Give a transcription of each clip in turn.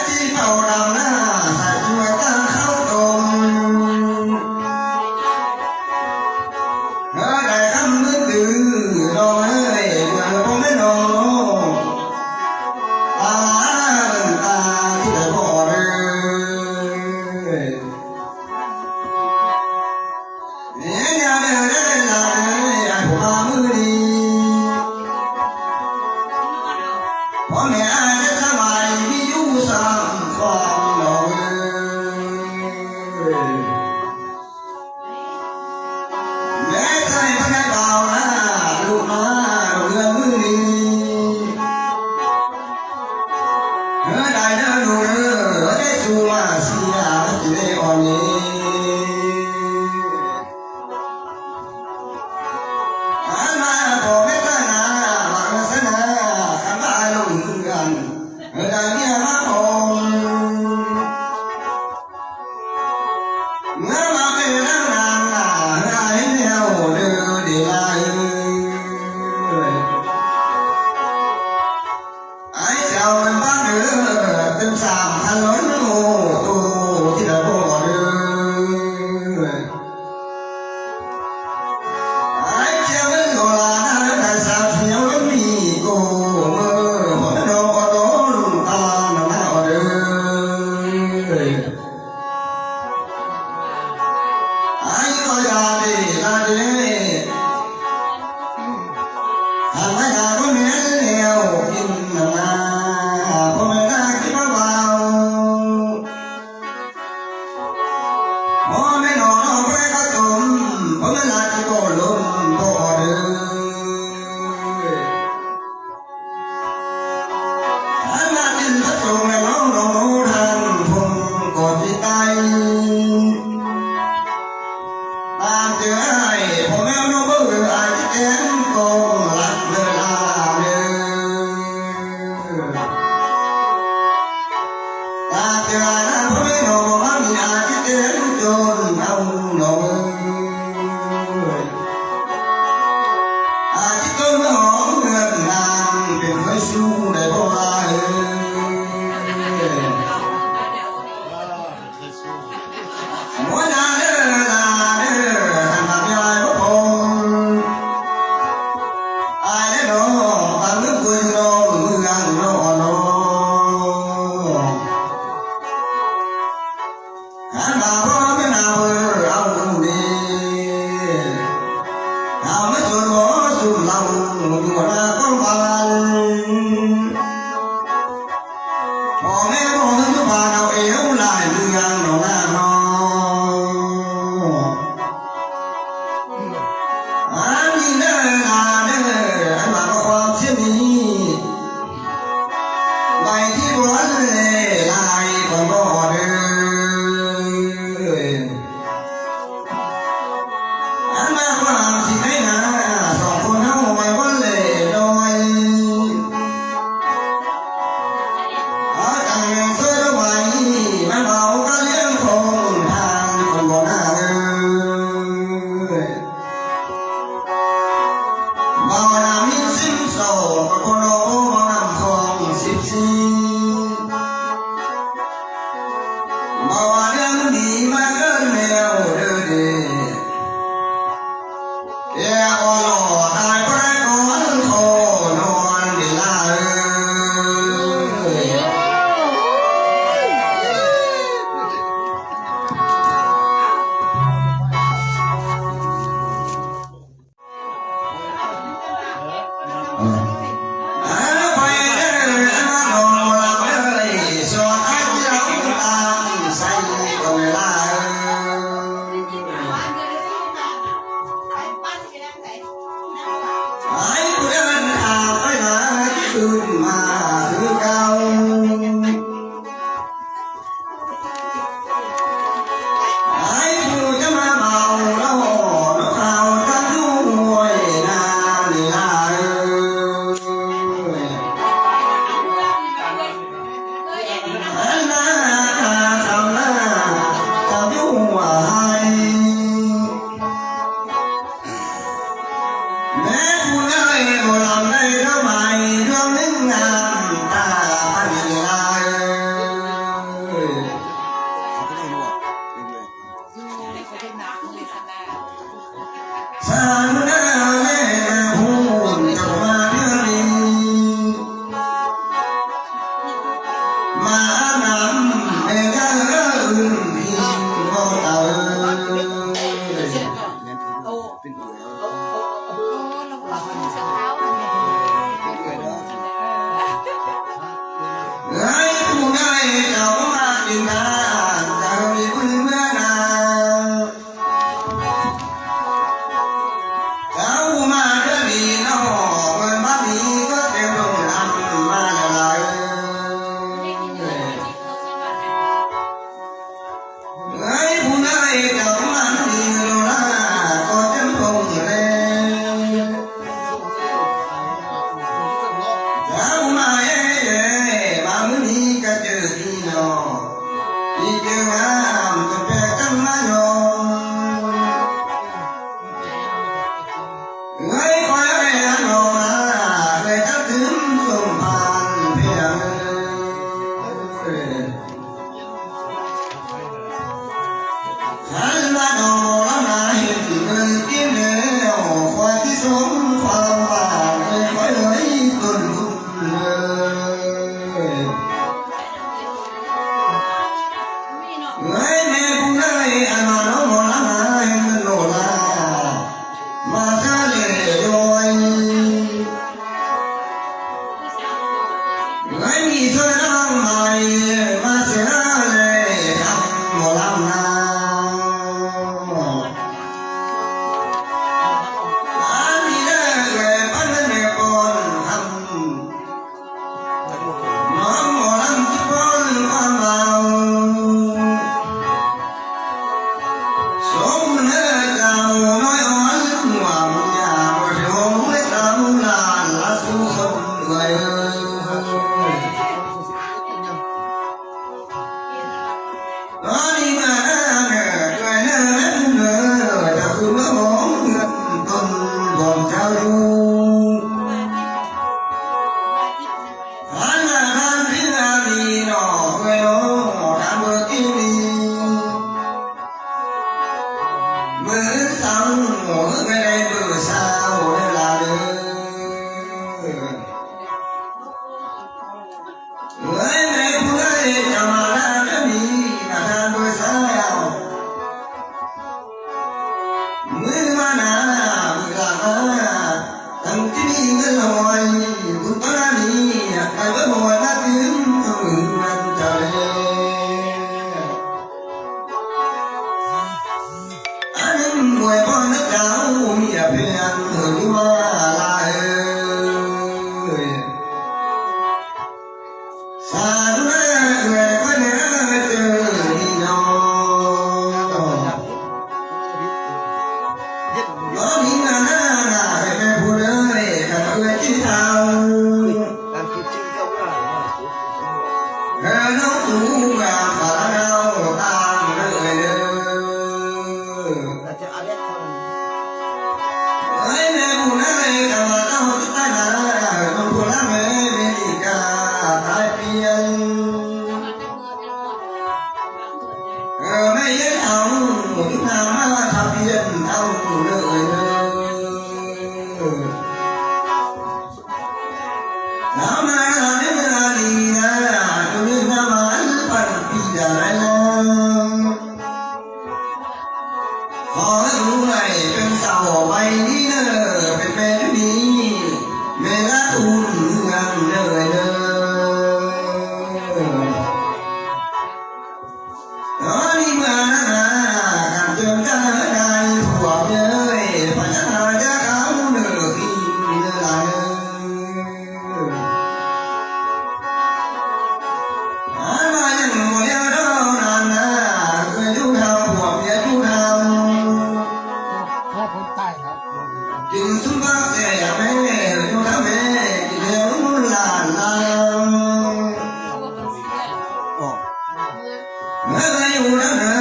ที่เผาดำหน้าใส่ช่วยตั้งเข้าตมได้คำมือตื่นนอนเอ้ยเมื่อผมไม่นอนตาตาที่ได้บ่เลยเนี่ยเดินได้ละเลยไอ้ผมมามือดีพ่อแม่จะทำไมมีอยู่สังความหลงแม่ใจพระเบานะลูกมาเรือมือดีได้เดินดูได้สู้มาเสียที่ได้อ่อนนี้มาบอกไม่กล้าหน้าหวังเสนอคำอายลงกันได้เมียมาผมเมื่อมาเป็นนั่งนานหน้าได้เดียวเดือดีลายไอ้เจ้ามันบ้านเดือเป็นสามถนนโง่ตู้ที่ได้บ่เดือไอ้เจ้ามันโง่ลาได้สาวเที่ยวแล้วมีกูมือผมโดนโดนตาหน้าเดือไอ้ก็อยาดีลาดีทำไมหาคนเห็นเดียวกินนาผมไม่ได้คิดว่าเบาผมไม่นอนเอาไปก็ตุ่มผมไม่ได้คิดว่าลุ่มบ่เดืออันนั้นดินผสมในน้องน้องทันผมก่อนที่ตายตามเจอไอ้ผมไม่รู้ว่าเรื่องไอ้ที่เอ็นกองหลักเดินลาเดินตามเจอไอ้ผมไม่รู้ว่ามีไอ้ที่เอ็นจนเอาหน่อยไอ้ที่ต้นหอมเงินนานเป็นไฟสู้ในบ่อหัวหน้าเด้อลาเด้อทำแบบยังไงบ่พงไอ้เด้อน้องตามนึกคุยน้องเมืองน้องน้องขันบ่าวพ่อไม่นาเบอเอาดีเอาไม่ชวนหมอสุ่มเราอยู่หน้าของบ้านพ่อแม่บอกถึงทุกบ้านเอาเอวลายเมืองน้องหน้าน้องอันนี้เด้อลาเด้ออันมาบอกความเช่นนี้ใบที่บวนเลยลายของบ่เด้ออันมาความที่ให้นาสองคนเฮาไว้วันเลยดอยเอาตั้งเงินซื้อไว้มันเบาก็เลี้ยงคง mà nằm để ra thì vô tờ gái phụ gái cháu mà đi ra cháu đi vui mưa nào cháu mà đưa đi nó quên bắt đi có kêu đồng làm mà lại gái phụ gái cháu mà đi ra có chân không lên cháu mà bà muốn đi cả trời đi nó đi chơi ngắm cho bé cắm má nhom người coi ai nó là người ta đứng cùng bàn phiền hắn là đồ lắm là hiện người kiếm đều khoai tí sống khoai và người khỏi lấy tuần người mẹ cũng nói anh mà nó ngon lắm là em nổ là mà ra để rồi người nghĩ thôi đó mày mà sẽ để thăm một năm nào anh đi ra về bắt lên mẹ con thăm nó một năm chứ con ăn vào sống nơi giàu nói oán ngoài nhà một hôm lấy tấm là su không người ơi đó đi mà cười nữa ta cứ nó bóng tuần còn trao du hắn là hắn biết là đi nó người nó đã bước đi mới xong ở bên đây vừa sao đây là được người mẹ của ấy chào mà ra cái gì là ra vừa sao mới mà nà vừa là thằng chỉ cái lòi cũng có ra đi cái với mồi đã tiếng anh chờ anh ngồi con nước áo mía phiền thử mà lại xa đứa người có nhớ từ đi đâu nó đi là cái phụ nữ cả người chỉ thao nó cũng là phá đau tan người ấy mẹ phụ nữ cả mà tao thích tay là con phụ nữ mẹ đi cả tai piên mẹ yên lòng lúc nào mà thao piên thao phụ nữ nào mà nếu mà đi là tôi biết mà ăn phần thì là hỏi người bên sau bay đi nở bên bên đi mẹ đã tuôn ngang đời đó đi mà cảm tưởng ta đây của đời phải chắc là đã áo nửa khi là ai mà nhận một yêu đó là người chú thao của mẹ chú thao kinh xuống bác sẽ mẹ chú thao mẹ chỉ đều là người ta yêu đó nè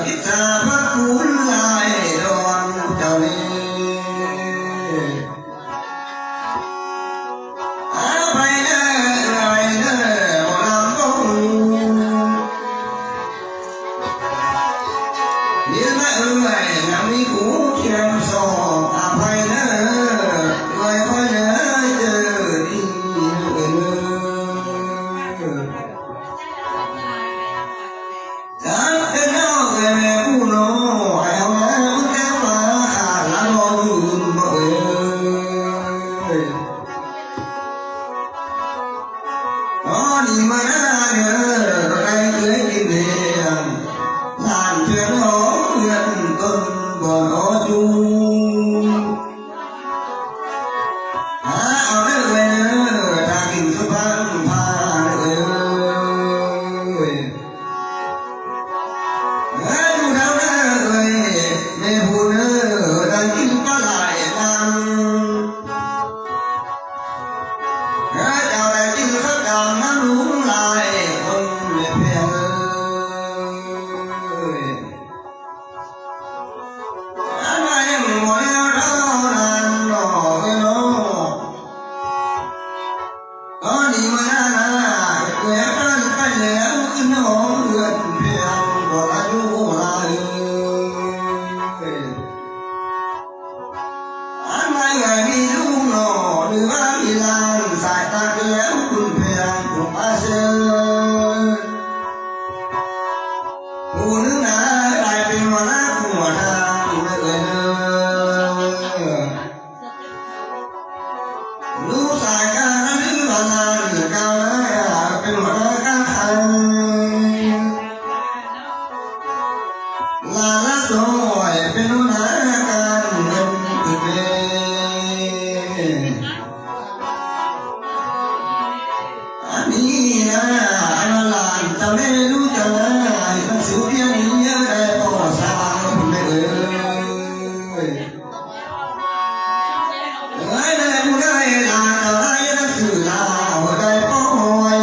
ít xa bác cuốn lại đòn chào đi bay nè một năm bóng yên mẹ ơi làm đi cũ chém sò bay nè người coi nhớ chờ đi รู้จักทั้งสุเพียงนี้ได้ก็สร้างไม่เอ่ยไอ้ได้ผู้ได้ลาได้นักสื่อลาได้ป้อย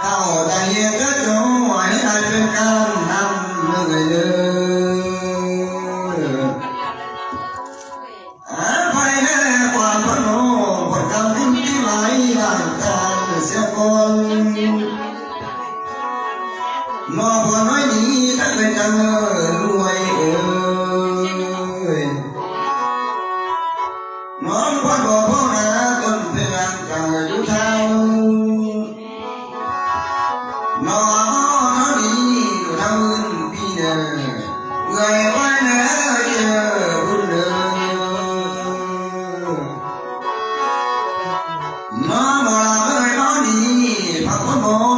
เข้าได้เย็นก็จอยได้เป็นการนำเลยเลยภายในความพนมผลกรรมที่ไหลหลังการเสียก่อนนอพอน้อยนี้ถ้าเป็นจังรวยน้องพ่อบอกพ่อนะต้นเพียงกันอยู่เท่าน้องนี้อยู่ทางอื่นปีเดินเงยไว้เนอเจอบุญเดินน้องบอกลาเอ้ยน้องนี้พักคนมอง